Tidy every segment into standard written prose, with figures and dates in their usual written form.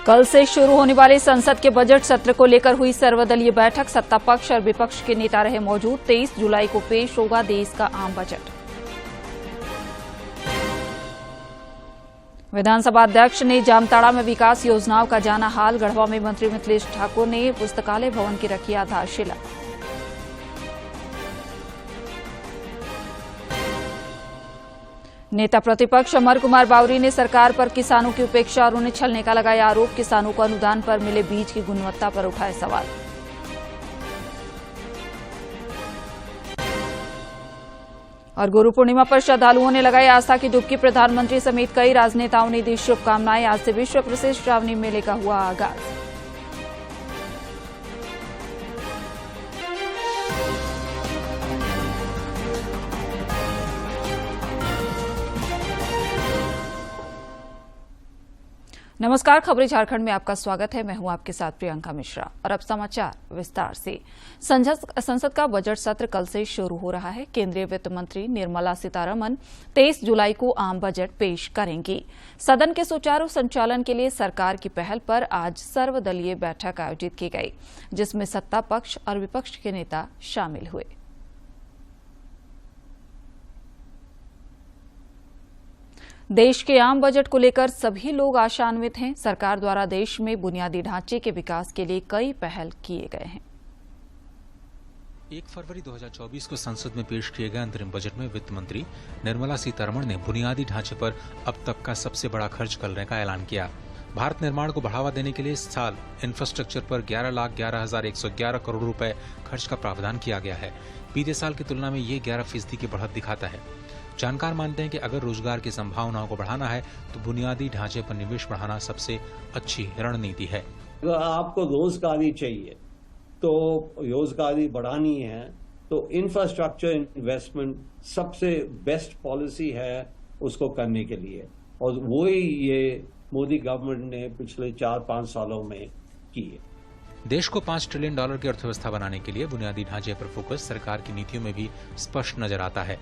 कल से शुरू होने वाले संसद के बजट सत्र को लेकर हुई सर्वदलीय बैठक। सत्ता पक्ष और विपक्ष के नेता रहे मौजूद। 23 जुलाई को पेश होगा देश का आम बजट। विधानसभा अध्यक्ष ने जामताड़ा में विकास योजनाओं का जाना हाल। गढ़वा में मंत्री मिथिलेश ठाकुर ने पुस्तकालय भवन की रखी आधारशिला। नेता प्रतिपक्ष अमर कुमार बावरी ने सरकार पर किसानों की उपेक्षा और उन्हें छलने का लगाया आरोप। किसानों को अनुदान पर मिले बीज की गुणवत्ता पर उठाए सवाल। और गुरु पूर्णिमा पर श्रद्धालुओं ने लगाई आस्था की डुबकी। प्रधानमंत्री समेत कई राजनेताओं ने दी शुभकामनाएं। आज से विश्व प्रसिद्ध श्रावणी मेले का हुआ आगाज। नमस्कार, खबरें झारखंड में आपका स्वागत है। मैं हूं आपके साथ प्रियंका मिश्रा और अब समाचार विस्तार से। संसद का बजट सत्र कल से शुरू हो रहा है। केंद्रीय वित्त मंत्री निर्मला सीतारमण 23 जुलाई को आम बजट पेश करेंगी। सदन के सुचारू संचालन के लिए सरकार की पहल पर आज सर्वदलीय बैठक आयोजित की गई, जिसमें सत्ता पक्ष और विपक्ष के नेता शामिल हुए। देश के आम बजट को लेकर सभी लोग आशान्वित हैं। सरकार द्वारा देश में बुनियादी ढांचे के विकास के लिए कई पहल किए गए हैं। 1 फरवरी 2024 को संसद में पेश किए गए अंतरिम बजट में वित्त मंत्री निर्मला सीतारमण ने बुनियादी ढांचे पर अब तक का सबसे बड़ा खर्च करने का ऐलान किया। भारत निर्माण को बढ़ावा देने के लिए इस साल इंफ्रास्ट्रक्चर पर 11,11,111 करोड़ रुपए खर्च का प्रावधान किया गया है। बीते साल की तुलना में ये 11% की बढ़त दिखाता है। जानकार मानते हैं कि अगर रोजगार की संभावनाओं को बढ़ाना है तो बुनियादी ढांचे पर निवेश बढ़ाना सबसे अच्छी रणनीति है। अगर आपको रोजगारी चाहिए तो रोजगारी बढ़ानी है तो इंफ्रास्ट्रक्चर इन्वेस्टमेंट सबसे बेस्ट पॉलिसी है उसको करने के लिए, और वही ये मोदी गवर्नमेंट ने पिछले 4-5 सालों में की है। देश को $5 ट्रिलियन की अर्थव्यवस्था बनाने के लिए बुनियादी ढांचे पर फोकस सरकार की नीतियों में भी स्पष्ट नजर आता है।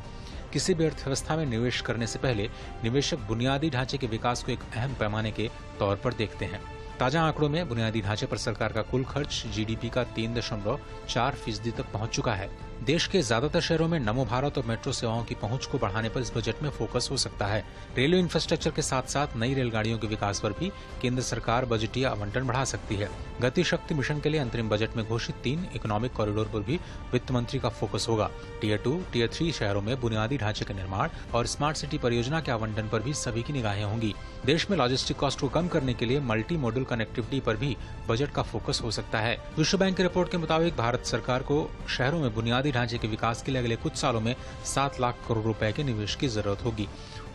किसी भी अर्थव्यवस्था में निवेश करने से पहले निवेशक बुनियादी ढांचे के विकास को एक अहम पैमाने के तौर पर देखते हैं। ताजा आंकड़ों में बुनियादी ढांचे पर सरकार का कुल खर्च जीडीपी का 3.4% तक पहुंच चुका है। देश के ज्यादातर शहरों में नमो भारत और मेट्रो सेवाओं की पहुंच को बढ़ाने पर इस बजट में फोकस हो सकता है। रेलवे इंफ्रास्ट्रक्चर के साथ साथ नई रेलगाड़ियों के विकास पर भी केंद्र सरकार बजटीय आवंटन बढ़ा सकती है। गति शक्ति मिशन के लिए अंतरिम बजट में घोषित 3 इकोनॉमिक कॉरिडोर पर भी वित्त मंत्री का फोकस होगा। टियर 2, टियर 3 शहरों में बुनियादी ढांचे के निर्माण और स्मार्ट सिटी परियोजना के आवंटन पर भी सभी की निगाहें होंगी। देश में लॉजिस्टिक कॉस्ट को कम करने के लिए मल्टी मॉडल कनेक्टिविटी पर भी बजट का फोकस हो सकता है। विश्व बैंक की रिपोर्ट के मुताबिक भारत सरकार को शहरों में बुनियादी ढांचे के विकास के लिए अगले कुछ सालों में 7 लाख करोड़ रुपए के निवेश की जरूरत होगी।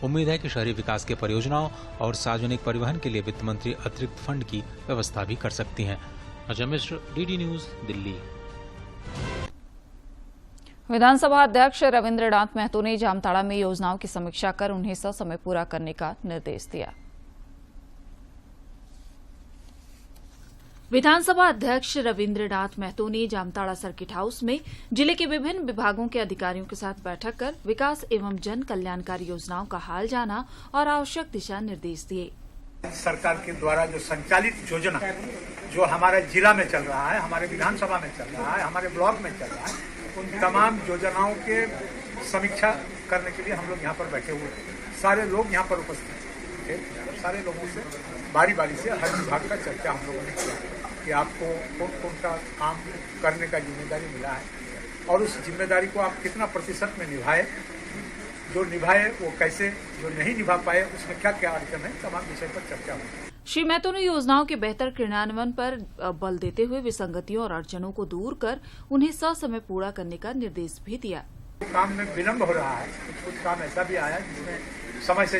उम्मीद है कि शहरी विकास के परियोजनाओं और सार्वजनिक परिवहन के लिए वित्त मंत्री अतिरिक्त फंड की व्यवस्था भी कर सकती हैं। Ajay Mishra, DD news, Delhi. विधानसभा अध्यक्ष रविंद्र नाथ महतो ने जामताड़ा में योजनाओं की समीक्षा कर उन्हें ससमय पूरा करने का निर्देश दिया। विधानसभा अध्यक्ष रविंद्र नाथ महतो ने जामताड़ा सर्किट हाउस में जिले के विभिन्न विभागों के अधिकारियों के साथ बैठक कर विकास एवं जन कल्याणकारी योजनाओं का हाल जाना और आवश्यक दिशा निर्देश दिए। सरकार के द्वारा जो संचालित योजना जो हमारे जिला में चल रहा है, हमारे विधानसभा में चल रहा है, हमारे ब्लॉक में चल रहा है, उन तमाम योजनाओं के समीक्षा करने के लिए हम लोग यहाँ पर बैठे हुए हैं। सारे लोग यहाँ पर उपस्थित थे। सारे लोगों से बारी बारी से हर विभाग का चर्चा हम लोगों ने किया कि आपको कौन कौन सा काम करने का जिम्मेदारी मिला है और उस जिम्मेदारी को आप कितना प्रतिशत में निभाए, जो निभाए वो कैसे, जो नहीं निभा पाए उसमें क्या क्या अड़चन है, तमाम विषय पर चर्चा हुई। श्री महतो ने योजनाओं के बेहतर क्रियान्वयन पर बल देते हुए विसंगतियों और अड़चनों को दूर कर उन्हें ससमय पूरा करने का निर्देश भी दिया। काम में विलम्ब हो रहा है, कुछ काम ऐसा भी आया जिसमें समय से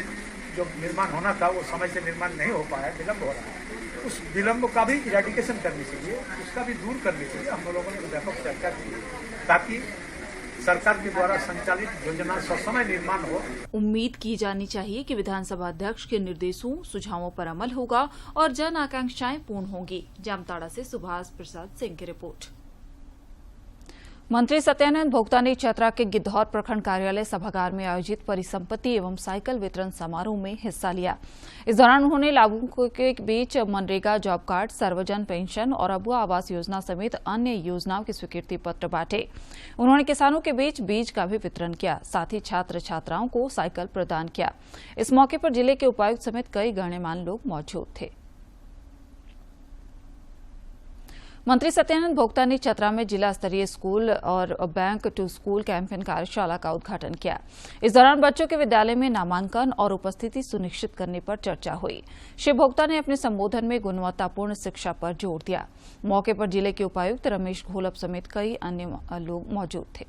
जो निर्माण होना था वो समय से निर्माण नहीं हो पाया, विलम्ब हो रहा है। उस विलम्ब का भी इरेडिकेशन करने के लिए, उसका भी दूर करने के लिए हम लोगों ने व्यापक चर्चा की ताकि सरकार के द्वारा संचालित योजना ससमय निर्माण हो। उम्मीद की जानी चाहिए कि विधानसभा अध्यक्ष के निर्देशों सुझावों पर अमल होगा और जन आकांक्षाएं पूर्ण होंगी। जामताड़ा से सुभाष प्रसाद सिंह की रिपोर्ट। मंत्री सत्यानंद भोक्ता ने चतरा के गिद्धौर प्रखंड कार्यालय सभागार में आयोजित परिसंपत्ति एवं साइकिल वितरण समारोह में हिस्सा लिया। इस दौरान उन्होंने लाभुकों के बीच मनरेगा जॉब कार्ड, सर्वजन पेंशन और अबुआ आवास योजना समेत अन्य योजनाओं के स्वीकृति पत्र बांटे। उन्होंने किसानों के बीच बीज का भी वितरण किया, साथ ही छात्र छात्राओं को साइकिल प्रदान किया। इस मौके पर जिले के उपायुक्त समेत कई गणमान्य लोग मौजूद थे। मंत्री सत्यानंद भोक्ता ने चतरा में जिला स्तरीय स्कूल और बैंक टू स्कूल कैंपेन कार्यशाला का उद्घाटन किया। इस दौरान बच्चों के विद्यालय में नामांकन और उपस्थिति सुनिश्चित करने पर चर्चा हुई। श्री भोक्ता ने अपने संबोधन में गुणवत्तापूर्ण शिक्षा पर जोर दिया। मौके पर जिले के उपायुक्त रमेश घोलप समेत कई अन्य लोग मौजूद थे।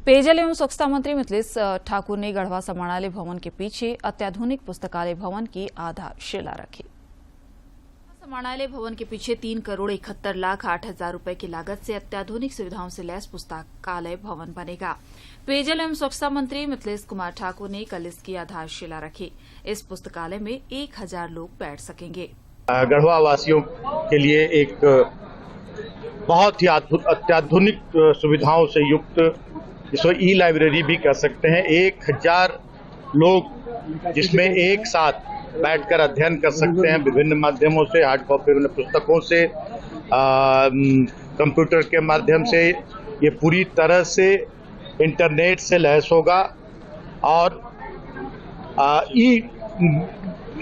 पेयजल एवं स्वच्छता मंत्री मिथिलेश ठाकुर ने गढ़वा समाणालय भवन के पीछे अत्याधुनिक पुस्तकालय भवन की आधारशिला रखी। समाणालय भवन के पीछे 3,71,08,000 रुपए की लागत से अत्याधुनिक सुविधाओं से लैस पुस्तकालय भवन बनेगा। पेयजल एवं स्वच्छता मंत्री मिथिलेश कुमार ठाकुर ने कल इसकी आधारशिला रखी। इस पुस्तकालय में 1,000 लोग बैठ सकेंगे। गढ़वा वासियों के लिए एक बहुत ही अत्याधुनिक सुविधाओं से युक्त, इसको ई लाइब्रेरी भी कह सकते हैं, 1,000 लोग जिसमें एक साथ बैठकर अध्ययन कर सकते हैं विभिन्न माध्यमों से, हार्ड कॉपी पुस्तकों से, कंप्यूटर के माध्यम से। ये पूरी तरह से इंटरनेट से लैस होगा और ई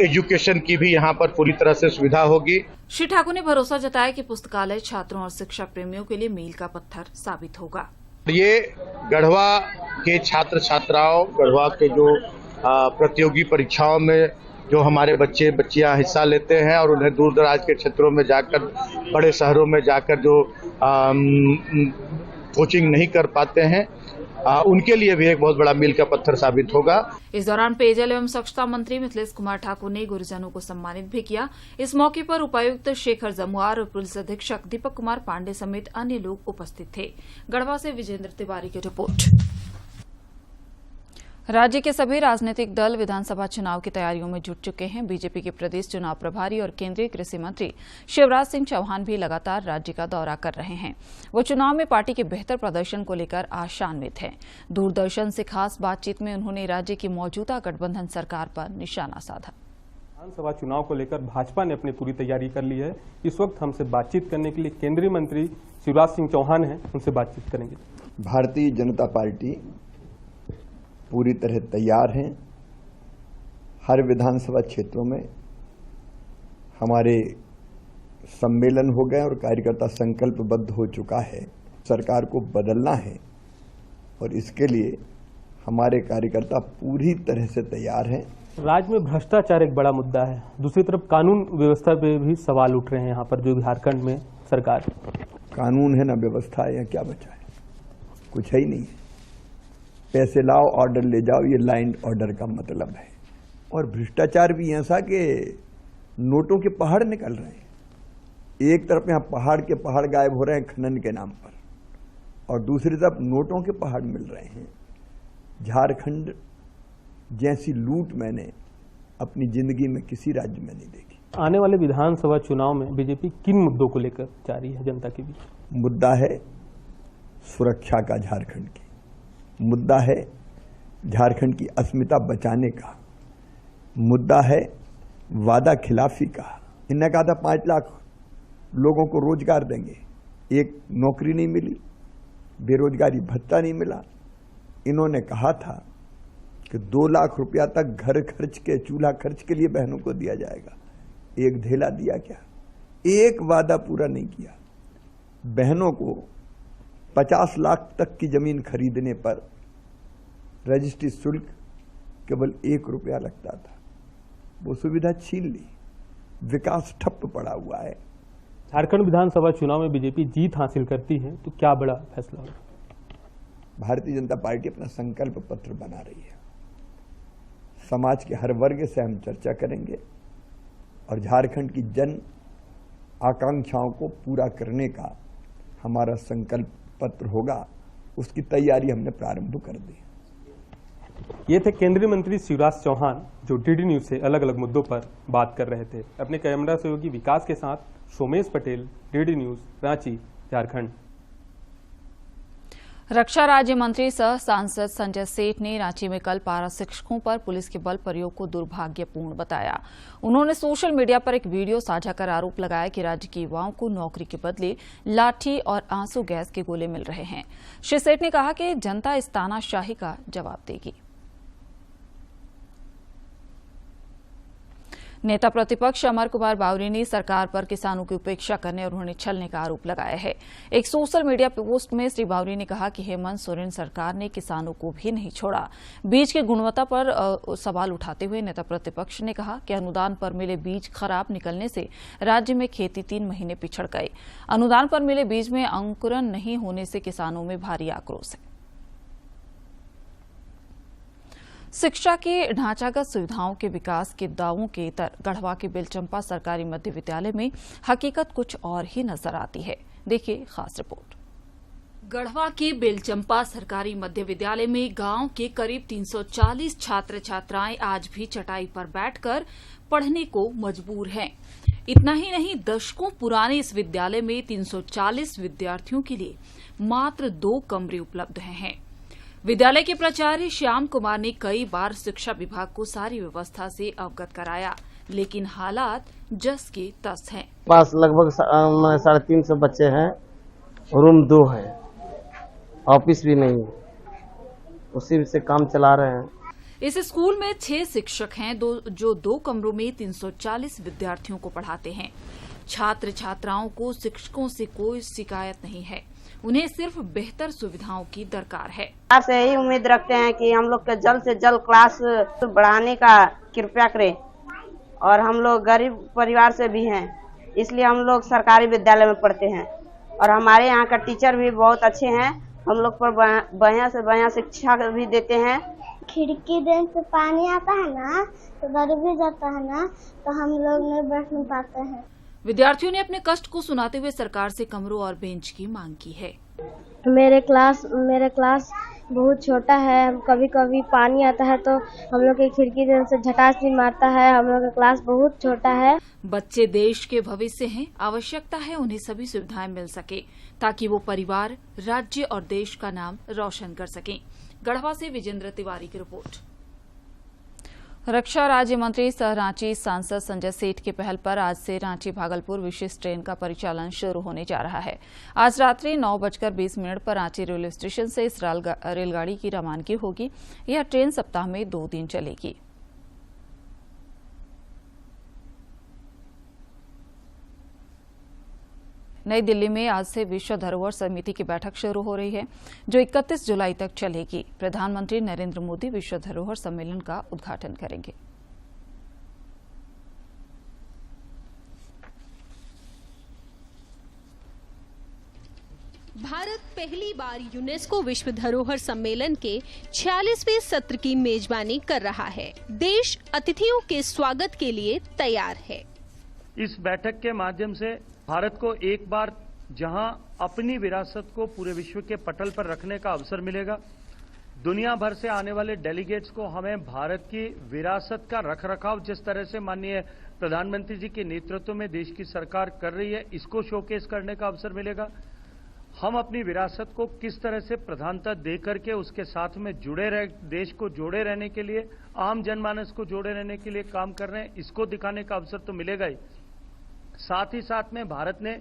एजुकेशन की भी यहाँ पर पूरी तरह से सुविधा होगी। श्री ठाकुर ने भरोसा जताया कि पुस्तकालय छात्रों और शिक्षा प्रेमियों के लिए मील का पत्थर साबित होगा। ये गढ़वा के छात्र छात्राओं, गढ़वा के जो प्रतियोगी परीक्षाओं में जो हमारे बच्चे बच्चियां हिस्सा लेते हैं और उन्हें दूर दराज के क्षेत्रों में जाकर, बड़े शहरों में जाकर जो कोचिंग नहीं कर पाते हैं, उनके लिए भी एक बहुत बड़ा मील का पत्थर साबित होगा। इस दौरान पेयजल एवं स्वच्छता मंत्री मिथिलेश कुमार ठाकुर ने गुरुजनों को सम्मानित भी किया। इस मौके पर उपायुक्त शेखर जमुआर और पुलिस अधीक्षक दीपक कुमार पांडे समेत अन्य लोग उपस्थित थे। गढ़वा से विजेंद्र तिवारी की रिपोर्ट। राज्य के सभी राजनीतिक दल विधानसभा चुनाव की तैयारियों में जुट चुके हैं। बीजेपी के प्रदेश चुनाव प्रभारी और केंद्रीय कृषि मंत्री शिवराज सिंह चौहान भी लगातार राज्य का दौरा कर रहे हैं। वो चुनाव में पार्टी के बेहतर प्रदर्शन को लेकर आशान्वित हैं। दूरदर्शन से खास बातचीत में उन्होंने राज्य की मौजूदा गठबंधन सरकार पर निशाना साधा। विधानसभा चुनाव को लेकर भाजपा ने अपनी पूरी तैयारी कर ली है। इस वक्त हमसे बातचीत करने के लिए केंद्रीय मंत्री शिवराज सिंह चौहान हैं, उनसे बातचीत करेंगे। भारतीय जनता पार्टी पूरी तरह तैयार हैं। हर विधानसभा क्षेत्रों में हमारे सम्मेलन हो गए और कार्यकर्ता संकल्पबद्ध हो चुका है। सरकार को बदलना है और इसके लिए हमारे कार्यकर्ता पूरी तरह से तैयार हैं। राज्य में भ्रष्टाचार एक बड़ा मुद्दा है, दूसरी तरफ कानून व्यवस्था पे भी सवाल उठ रहे हैं। यहाँ पर जो झारखंड में सरकार, कानून है ना व्यवस्था है, या क्या बचा है? कुछ है ही नहीं है। पैसे लाओ ऑर्डर ले जाओ, ये लाइन ऑर्डर का मतलब है। और भ्रष्टाचार भी ऐसा कि नोटों के पहाड़ निकल रहे हैं। एक तरफ यहाँ पहाड़ के पहाड़ गायब हो रहे हैं खनन के नाम पर, और दूसरी तरफ नोटों के पहाड़ मिल रहे हैं। झारखंड जैसी लूट मैंने अपनी जिंदगी में किसी राज्य में नहीं देखी। आने वाले विधानसभा चुनाव में बीजेपी किन मुद्दों को लेकर जा रही है जनता के बीच? मुद्दा है सुरक्षा का, झारखंड की मुद्दा है झारखंड की अस्मिता बचाने का, मुद्दा है वादा खिलाफी का। इन्होंने कहा था 5 लाख लोगों को रोजगार देंगे, एक नौकरी नहीं मिली, बेरोजगारी भत्ता नहीं मिला। इन्होंने कहा था कि 2 लाख रुपया तक घर खर्च के, चूल्हा खर्च के लिए बहनों को दिया जाएगा। एक धेला दिया क्या? एक वादा पूरा नहीं किया। बहनों को 50 लाख तक की जमीन खरीदने पर रजिस्ट्री शुल्क केवल 1 रुपया लगता था, वो सुविधा छीन ली। विकास ठप्प पड़ा हुआ है। झारखंड विधानसभा चुनाव में बीजेपी जीत हासिल करती है तो क्या बड़ा फैसला होगा? भारतीय जनता पार्टी अपना संकल्प पत्र बना रही है। समाज के हर वर्ग से हम चर्चा करेंगे और झारखंड की जन आकांक्षाओं को पूरा करने का हमारा संकल्प पत्र होगा। उसकी तैयारी हमने प्रारंभ कर दी। ये थे केंद्रीय मंत्री शिवराज चौहान, जो डीडी न्यूज से अलग अलग मुद्दों पर बात कर रहे थे। अपने कैमरा सहयोगी विकास के साथ सोमेश पटेल, डीडी न्यूज, रांची, झारखंड। रक्षा राज्य मंत्री सह सांसद संजय सेठ ने रांची में कल पारा शिक्षकों पर पुलिस के बल प्रयोग को दुर्भाग्यपूर्ण बताया। उन्होंने सोशल मीडिया पर एक वीडियो साझा कर आरोप लगाया कि राज्य के युवाओं को नौकरी के बदले लाठी और आंसू गैस के गोले मिल रहे हैं। श्री सेठ ने कहा कि जनता इस तानाशाही का जवाब देगी। नेता प्रतिपक्ष अमर कुमार बावरी ने सरकार पर किसानों की उपेक्षा करने और उन्हें छलने का आरोप लगाया है। एक सोशल मीडिया पोस्ट में श्री बावरी ने कहा कि हेमंत सोरेन सरकार ने किसानों को भी नहीं छोड़ा। बीज की गुणवत्ता पर सवाल उठाते हुए नेता प्रतिपक्ष ने कहा कि अनुदान पर मिले बीज खराब निकलने से राज्य में खेती 3 महीने पिछड़ गई। अनुदान पर मिले बीज में अंकुरण नहीं होने से किसानों में भारी आक्रोश है। शिक्षा के ढांचागत सुविधाओं के विकास के दावों के इतर गढ़वा के बेलचंपा सरकारी मध्य विद्यालय में हकीकत कुछ और ही नजर आती है। देखिए खास रिपोर्ट। गढ़वा के बेलचंपा सरकारी मध्य विद्यालय में गांव के करीब 340 छात्र छात्राएं आज भी चटाई पर बैठकर पढ़ने को मजबूर हैं। इतना ही नहीं, दशकों पुराने इस विद्यालय में 340 विद्यार्थियों के लिए मात्र 2 कमरे उपलब्ध हैं। विद्यालय के प्राचार्य श्याम कुमार ने कई बार शिक्षा विभाग को सारी व्यवस्था से अवगत कराया, लेकिन हालात जस के तस हैं। पास लगभग 350 बच्चे हैं, रूम 2 है, ऑफिस भी नहीं, उसी से काम चला रहे हैं। इस स्कूल में 6 शिक्षक हैं जो 2 कमरों में 340 विद्यार्थियों को पढ़ाते हैं। छात्र छात्राओं को शिक्षकों से कोई शिकायत नहीं है, उन्हें सिर्फ बेहतर सुविधाओं की दरकार है। से यही उम्मीद रखते हैं कि हम लोग के जल्द से जल्द क्लास बढ़ाने का कृपया करें, और हम लोग गरीब परिवार से भी हैं, इसलिए हम लोग सरकारी विद्यालय में पढ़ते हैं और हमारे यहाँ का टीचर भी बहुत अच्छे हैं। हम लोग पर बढ़िया से बढ़िया शिक्षा भी देते हैं। खिड़की देख से पानी आता है ना, तो डर भी जाता है ना, तो हम लोग नहीं बैठ नहीं पाते हैं। विद्यार्थियों ने अपने कष्ट को सुनाते हुए सरकार से कमरों और बेंच की मांग की है। मेरे क्लास बहुत छोटा है, कभी कभी पानी आता है तो हम लोग की खिड़की से झटास भी मारता है। हम लोग का क्लास बहुत छोटा है। बच्चे देश के भविष्य हैं, आवश्यकता है उन्हें सभी सुविधाएं मिल सके ताकि वो परिवार, राज्य और देश का नाम रोशन कर सकें। गढ़वा से विजेंद्र तिवारी की रिपोर्ट। रक्षा राज्य मंत्री सह रांची सांसद संजय सेठ की पहल पर आज से रांची भागलपुर विशेष ट्रेन का परिचालन शुरू होने जा रहा है। आज रात्रि 9:20 पर रांची रेलवे स्टेशन से इस रेलगाड़ी की रवानगी होगी। यह ट्रेन सप्ताह में 2 दिन चलेगी। नई दिल्ली में आज से विश्व धरोहर समिति की बैठक शुरू हो रही है, जो 31 जुलाई तक चलेगी। प्रधानमंत्री नरेंद्र मोदी विश्व धरोहर सम्मेलन का उद्घाटन करेंगे। भारत पहली बार यूनेस्को विश्व धरोहर सम्मेलन के 46वें सत्र की मेजबानी कर रहा है। देश अतिथियों के स्वागत के लिए तैयार है। इस बैठक के माध्यम से भारत को एक बार जहां अपनी विरासत को पूरे विश्व के पटल पर रखने का अवसर मिलेगा, दुनिया भर से आने वाले डेलीगेट्स को हमें भारत की विरासत का रखरखाव जिस तरह से माननीय प्रधानमंत्री जी के नेतृत्व में देश की सरकार कर रही है, इसको शोकेस करने का अवसर मिलेगा। हम अपनी विरासत को किस तरह से प्रधानता दे करके उसके साथ में देश को जोड़े रहने के लिए, आम जनमानस को जोड़े रहने के लिए काम कर रहे हैं, इसको दिखाने का अवसर तो मिलेगा ही। साथ ही साथ में भारत ने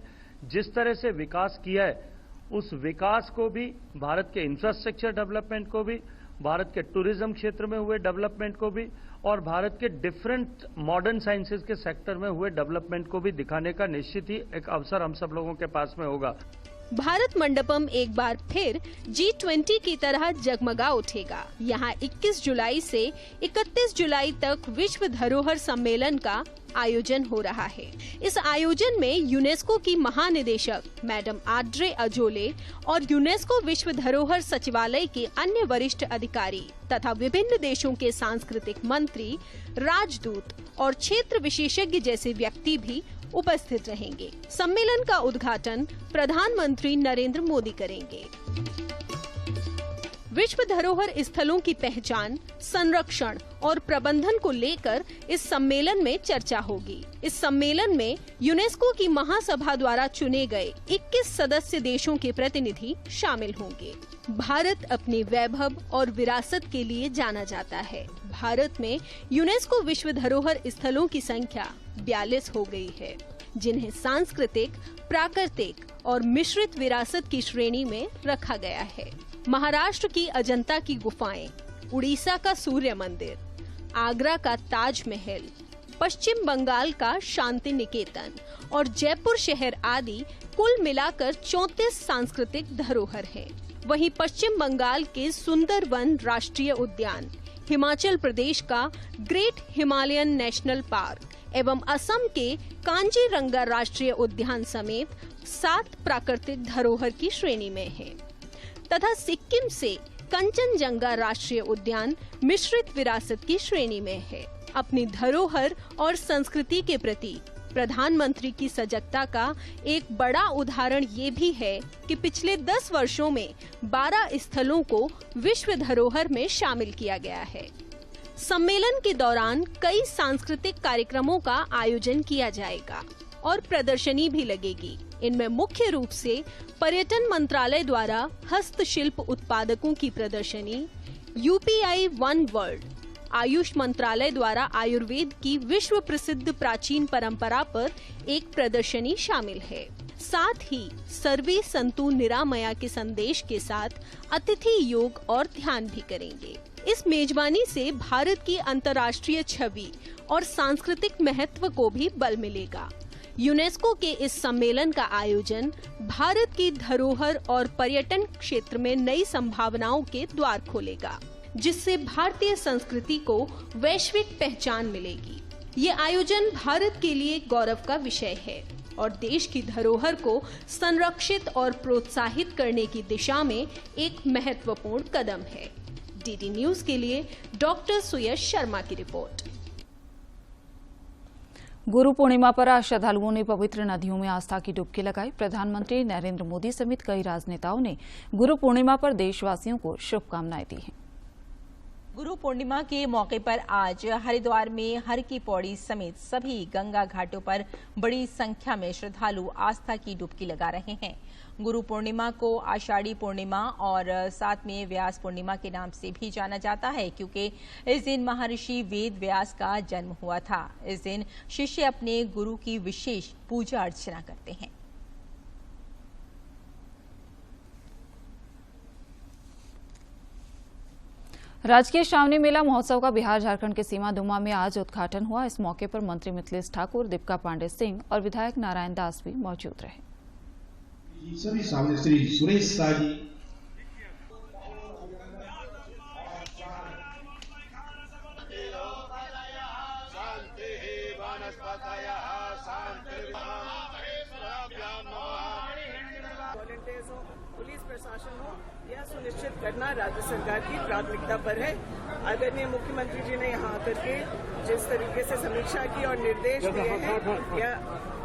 जिस तरह से विकास किया है, उस विकास को भी, भारत के इंफ्रास्ट्रक्चर डेवलपमेंट को भी, भारत के टूरिज्म क्षेत्र में हुए डेवलपमेंट को भी, और भारत के डिफरेंट मॉडर्न साइंसेज के सेक्टर में हुए डेवलपमेंट को भी दिखाने का निश्चित ही एक अवसर हम सब लोगों के पास में होगा। भारत मंडपम एक बार फिर G20 की तरह जगमगा उठेगा। यहाँ 21 जुलाई से 31 जुलाई तक विश्व धरोहर सम्मेलन का आयोजन हो रहा है। इस आयोजन में यूनेस्को की महानिदेशक मैडम आड्रे अजोले और यूनेस्को विश्व धरोहर सचिवालय के अन्य वरिष्ठ अधिकारी तथा विभिन्न देशों के सांस्कृतिक मंत्री, राजदूत और क्षेत्र विशेषज्ञ जैसे व्यक्ति भी उपस्थित रहेंगे। सम्मेलन का उद्घाटन प्रधानमंत्री नरेंद्र मोदी करेंगे। विश्व धरोहर स्थलों की पहचान, संरक्षण और प्रबंधन को लेकर इस सम्मेलन में चर्चा होगी। इस सम्मेलन में यूनेस्को की महासभा द्वारा चुने गए 21 सदस्य देशों के प्रतिनिधि शामिल होंगे। भारत अपने वैभव और विरासत के लिए जाना जाता है। भारत में यूनेस्को विश्व धरोहर स्थलों की संख्या 42 हो गई है, जिन्हें सांस्कृतिक, प्राकृतिक और मिश्रित विरासत की श्रेणी में रखा गया है। महाराष्ट्र की अजंता की गुफाएं, उड़ीसा का सूर्य मंदिर, आगरा का ताजमहल, पश्चिम बंगाल का शांति निकेतन और जयपुर शहर आदि कुल मिलाकर 34 सांस्कृतिक धरोहर हैं। वहीं पश्चिम बंगाल के सुंदरवन राष्ट्रीय उद्यान, हिमाचल प्रदेश का ग्रेट हिमालयन नेशनल पार्क एवं असम के कांजीरंगा राष्ट्रीय उद्यान समेत 7 प्राकृतिक धरोहर की श्रेणी में है तथा सिक्किम से कंचनजंगा राष्ट्रीय उद्यान मिश्रित विरासत की श्रेणी में है। अपनी धरोहर और संस्कृति के प्रति प्रधानमंत्री की सजगता का एक बड़ा उदाहरण ये भी है कि पिछले 10 वर्षों में 12 स्थलों को विश्व धरोहर में शामिल किया गया है। सम्मेलन के दौरान कई सांस्कृतिक कार्यक्रमों का आयोजन किया जाएगा और प्रदर्शनी भी लगेगी। इनमें मुख्य रूप से पर्यटन मंत्रालय द्वारा हस्तशिल्प उत्पादकों की प्रदर्शनी, UPI वन वर्ल्ड, आयुष मंत्रालय द्वारा आयुर्वेद की विश्व प्रसिद्ध प्राचीन परंपरा पर एक प्रदर्शनी शामिल है। साथ ही सर्वे संतु निरामया के संदेश के साथ अतिथि योग और ध्यान भी करेंगे। इस मेजबानी से भारत की अंतर्राष्ट्रीय छवि और सांस्कृतिक महत्व को भी बल मिलेगा। यूनेस्को के इस सम्मेलन का आयोजन भारत की धरोहर और पर्यटन क्षेत्र में नई संभावनाओं के द्वार खोलेगा, जिससे भारतीय संस्कृति को वैश्विक पहचान मिलेगी। ये आयोजन भारत के लिए गौरव का विषय है और देश की धरोहर को संरक्षित और प्रोत्साहित करने की दिशा में एक महत्वपूर्ण कदम है। DD न्यूज के लिए डॉक्टर सुयश शर्मा की रिपोर्ट। गुरु पूर्णिमा पर आज श्रद्धालुओं ने पवित्र नदियों में आस्था की डुबकी लगाई। प्रधानमंत्री नरेंद्र मोदी समेत कई राजनेताओं ने गुरु पूर्णिमा पर देशवासियों को शुभकामनाएं दी हैं। गुरु पूर्णिमा के मौके पर आज हरिद्वार में हर की पौड़ी समेत सभी गंगा घाटों पर बड़ी संख्या में श्रद्धालु आस्था की डुबकी लगा रहे हैं। गुरु पूर्णिमा को आषाढ़ी पूर्णिमा और साथ में व्यास पूर्णिमा के नाम से भी जाना जाता है, क्योंकि इस दिन महर्षि वेद व्यास का जन्म हुआ था। इस दिन शिष्य अपने गुरु की विशेष पूजा अर्चना करते हैं। राजकीय श्रावणी मेला महोत्सव का बिहार झारखंड के सीमा दुमा में आज उद्घाटन हुआ। इस मौके पर मंत्री मिथिलेश ठाकुर, दीपिका पांडे सिंह और विधायक नारायण दास भी मौजूद रहे। सभी सामने श्री सुरेश शाह जी, पुलिस प्रशासन हो, यह सुनिश्चित करना राज्य सरकार की प्राथमिकता पर है। आदरणीय मुख्यमंत्री जी ने यहाँ आकर के जिस तरीके से समीक्षा की और निर्देश दिए हैं, यह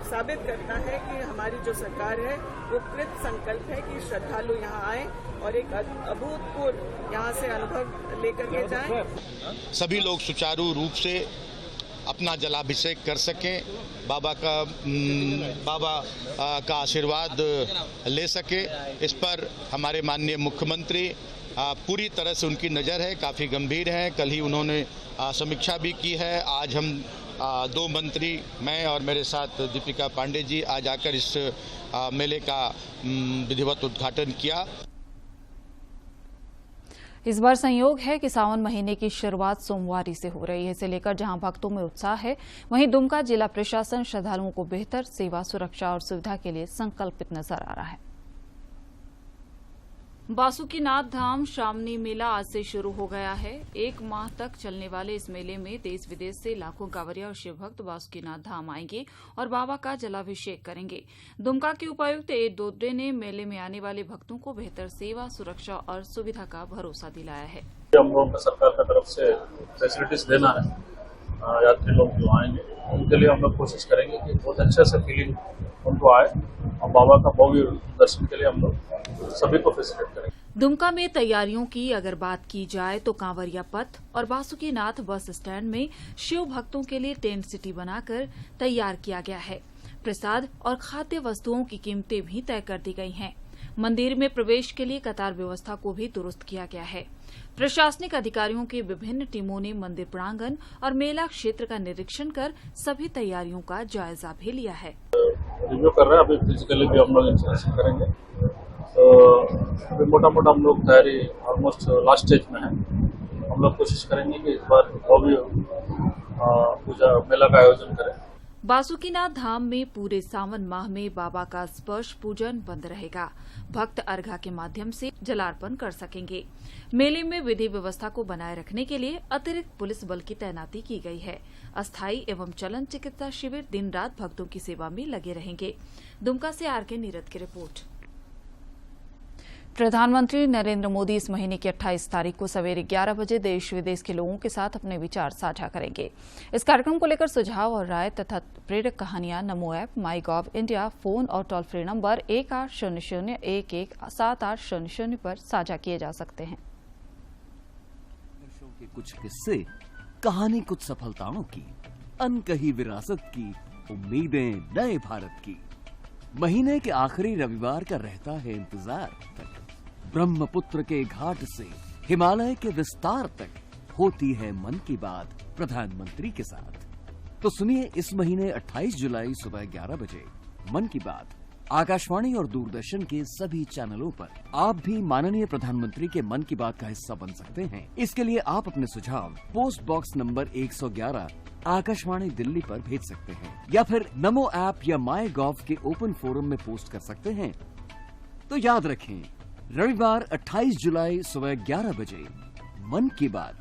साबित करता है कि हमारी जो सरकार है वो कृत संकल्प है कि श्रद्धालु यहाँ आए और एक अभूतपूर्व यहाँ से अनुभव लेकर के जाएं। सभी लोग सुचारू रूप से अपना जलाभिषेक कर सकें, बाबा का आशीर्वाद ले सके। इस पर हमारे माननीय मुख्यमंत्री पूरी तरह से उनकी नज़र है, काफ़ी गंभीर है। कल ही उन्होंने समीक्षा भी की है। आज हम 2 मंत्री, मैं और मेरे साथ दीपिका पांडे जी आज आकर इस मेले का विधिवत उद्घाटन किया। इस बार संयोग है कि सावन महीने की शुरुआत सोमवारी से हो रही है। इसे लेकर जहां भक्तों में उत्साह है, वहीं दुमका जिला प्रशासन श्रद्धालुओं को बेहतर सेवा, सुरक्षा और सुविधा के लिए संकल्पित नजर आ रहा है। बासुकीनाथ धाम श्रावणी मेला आज से शुरू हो गया है। 1 माह तक चलने वाले इस मेले में देश विदेश से लाखों कांवरिया और शिव भक्त बासुकीनाथ धाम आएंगे और बाबा का जलाभिषेक करेंगे। दुमका के उपायुक्त ए दोदरे ने मेले में आने वाले भक्तों को बेहतर सेवा, सुरक्षा और सुविधा का भरोसा दिलाया है। हम लोगों का सरकार की तरफ से फैसिलिटीज देना है। यात्री लोग जो आएंगे उनके लिए हम लोग कोशिश करेंगे कि बहुत अच्छे से फीलिंग उनको आए और बाबा का भव्य दर्शन के लिए हम लोग सभी को फैसिलिटेट करेंगे। दुमका में तैयारियों की अगर बात की जाए तो कांवरिया पथ और बासुकीनाथ बस स्टैंड में शिव भक्तों के लिए टेंट सिटी बनाकर तैयार किया गया है। प्रसाद और खाद्य वस्तुओं की कीमतें भी तय कर दी गई हैं। मंदिर में प्रवेश के लिए कतार व्यवस्था को भी दुरुस्त किया गया है। प्रशासनिक अधिकारियों की विभिन्न टीमों ने मंदिर प्रांगण और मेला क्षेत्र का निरीक्षण कर सभी तैयारियों का जायजा भी लिया है। रिव्यू कर रहे हैं, अभी फिजिकली भी हम लोग इंस्पेक्शन करेंगे। तो अभी मोटा मोटा हम लोग तैयारी ऑलमोस्ट लास्ट स्टेज में है। हम लोग कोशिश करेंगे कि इस बार भव्य पूजा मेला का आयोजन करें। बासुकीनाथ धाम में पूरे सावन माह में बाबा का स्पर्श पूजन बंद रहेगा। भक्त अर्घा के माध्यम से जलार्पण कर सकेंगे। मेले में विधि व्यवस्था को बनाए रखने के लिए अतिरिक्त पुलिस बल की तैनाती की गई है। अस्थायी एवं चलन चिकित्सा शिविर दिन रात भक्तों की सेवा में लगे रहेंगे। दुमका से आरके नीरद की रिपोर्ट। प्रधानमंत्री नरेंद्र मोदी इस महीने की 28 तारीख को सवेरे 11 बजे देश विदेश के लोगों के साथ अपने विचार साझा करेंगे। इस कार्यक्रम को लेकर सुझाव और राय तथा प्रेरक कहानियां नमो ऐप, माई गॉव इंडिया, फोन और टोल फ्री नंबर 1800117800 पर साझा किए जा सकते हैं। के कुछ किस्से, कहानी कुछ सफलताओं की, अनकही विरासत की, उम्मीदें नए भारत की। महीने के आखिरी रविवार का रहता है इंतजार। ब्रह्मपुत्र के घाट से हिमालय के विस्तार तक होती है मन की बात प्रधानमंत्री के साथ। तो सुनिए इस महीने 28 जुलाई सुबह 11 बजे मन की बात आकाशवाणी और दूरदर्शन के सभी चैनलों पर। आप भी माननीय प्रधानमंत्री के मन की बात का हिस्सा बन सकते हैं। इसके लिए आप अपने सुझाव post box number 111 Akashvani Delhi पर भेज सकते हैं या फिर नमो ऐप या माई गॉव के ओपन फोरम में पोस्ट कर सकते हैं। तो याद रखें, रविवार 28 जुलाई सुबह 11 बजे मन की बात।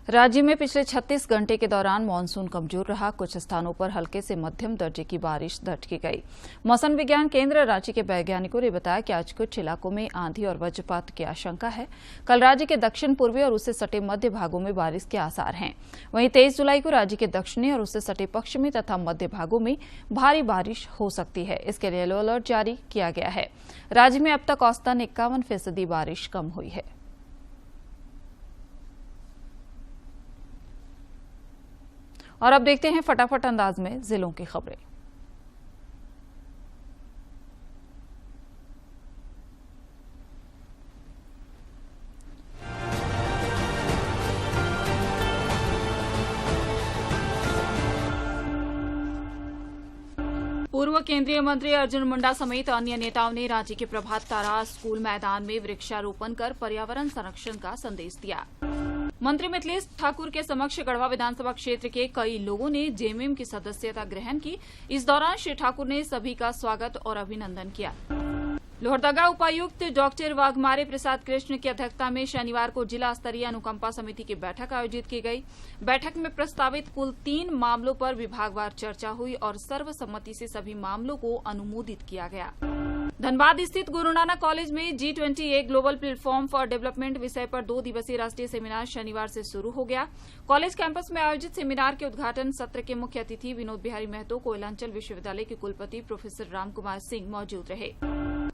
राज्य में पिछले 36 घंटे के दौरान मानसून कमजोर रहा। कुछ स्थानों पर हल्के से मध्यम दर्जे की बारिश दर्ज की गई। मौसम विज्ञान केंद्र रांची के वैज्ञानिकों ने बताया कि आज कुछ इलाकों में आंधी और वज्रपात की आशंका है। कल राज्य के दक्षिण पूर्वी और उससे सटे मध्य भागों में बारिश के आसार हैं। वहीं 23 जुलाई को राज्य के दक्षिणी और उससे सटे पश्चिमी तथा मध्य भागों में भारी बारिश हो सकती है। इसके लिए येलो अलर्ट जारी किया गया है। राज्य में अब तक औसतन 51% बारिश कम हुई है। और अब देखते हैं फटाफट अंदाज में जिलों की खबरें। पूर्व केंद्रीय मंत्री अर्जुन मुंडा समेत अन्य नेताओं ने रांची के प्रभात तारा स्कूल मैदान में वृक्षारोपण कर पर्यावरण संरक्षण का संदेश दिया। मंत्री मिथिलेश ठाकुर के समक्ष गढ़वा विधानसभा क्षेत्र के कई लोगों ने जेएमएम की सदस्यता ग्रहण की। इस दौरान श्री ठाकुर ने सभी का स्वागत और अभिनंदन किया। लोहरदगा उपायुक्त डॉक्टर वाघमारे प्रसाद कृष्ण की अध्यक्षता में शनिवार को जिला स्तरीय अनुकंपा समिति की बैठक आयोजित की गई। बैठक में प्रस्तावित कुल 3 मामलों पर विभागवार चर्चा हुई और सर्वसम्मति से सभी मामलों को अनुमोदित किया गया। धनबाद स्थित गुरु नानक कॉलेज में G20 global platform for development विषय पर 2 दिवसीय राष्ट्रीय सेमिनार शनिवार से शुरू हो गया। कॉलेज कैंपस में आयोजित सेमिनार के उद्घाटन सत्र के मुख्य अतिथि विनोद बिहारी महतो कोयलांचल विश्वविद्यालय के कुलपति प्रोफेसर रामकुमार सिंह मौजूद रहे।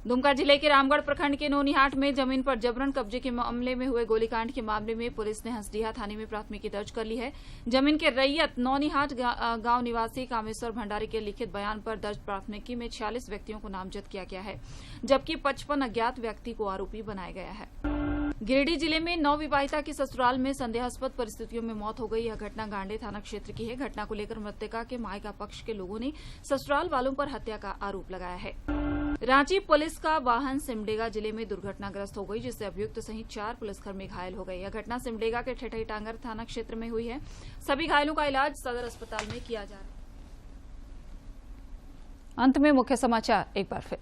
दुमका जिले के रामगढ़ प्रखंड के नौनिहाट में जमीन पर जबरन कब्जे के मामले में हुए गोलीकांड के मामले में पुलिस ने हंसडीहा थाने में प्राथमिकी दर्ज कर ली है। जमीन के रैयत नौनिहाट गांव निवासी कामेश्वर भंडारी के लिखित बयान पर दर्ज प्राथमिकी में 46 व्यक्तियों को नामजद किया गया है, जबकि 55 अज्ञात व्यक्ति को आरोपी बनाया गया है। गिरिडीह जिले में नवविवाहिता की ससुराल में संदेहास्पद परिस्थितियों में मौत हो गई। यह घटना गांडे थाना क्षेत्र की है। घटना को लेकर मृतका के मायका पक्ष के लोगों ने ससुराल वालों पर हत्या का आरोप लगाया है। रांची पुलिस का वाहन सिमडेगा जिले में दुर्घटनाग्रस्त हो गई, जिससे अभियुक्त सहित 4 पुलिसकर्मी घायल हो गए। यह घटना सिमडेगा के ठेठई टांगर थाना क्षेत्र में हुई है। सभी घायलों का इलाज सदर अस्पताल में किया जा रहा है। अंत में मुख्य समाचार एक बार फिर।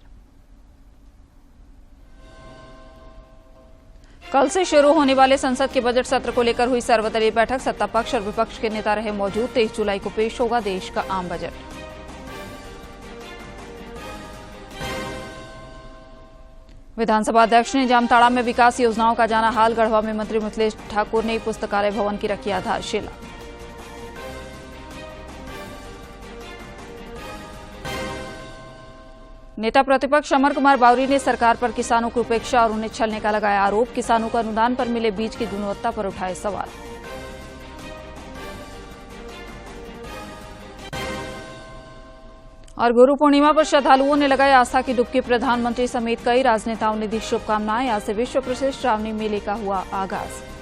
कल से शुरू होने वाले संसद के बजट सत्र को लेकर हुई सर्वदलीय बैठक। सत्ता पक्ष और विपक्ष के नेता रहे मौजूद। 23 जुलाई को पेश होगा देश का आम बजट। विधानसभा अध्यक्ष ने जामताड़ा में विकास योजनाओं का जाना हाल। गढ़वा में मंत्री मिथिलेश ठाकुर ने पुस्तकालय भवन की रखी आधारशिला। नेता प्रतिपक्ष अमर कुमार बावरी ने सरकार पर किसानों की उपेक्षा और उन्हें छलने का लगाया आरोप। किसानों को अनुदान पर मिले बीज की गुणवत्ता पर उठाए सवाल। और गुरु पूर्णिमा पर श्रद्धालुओं ने लगाई आस्था की डुबकी। प्रधानमंत्री समेत कई राजनेताओं ने दी शुभकामनाएं। आज से विश्व प्रसिद्ध श्रावणी मेले का हुआ आगाज।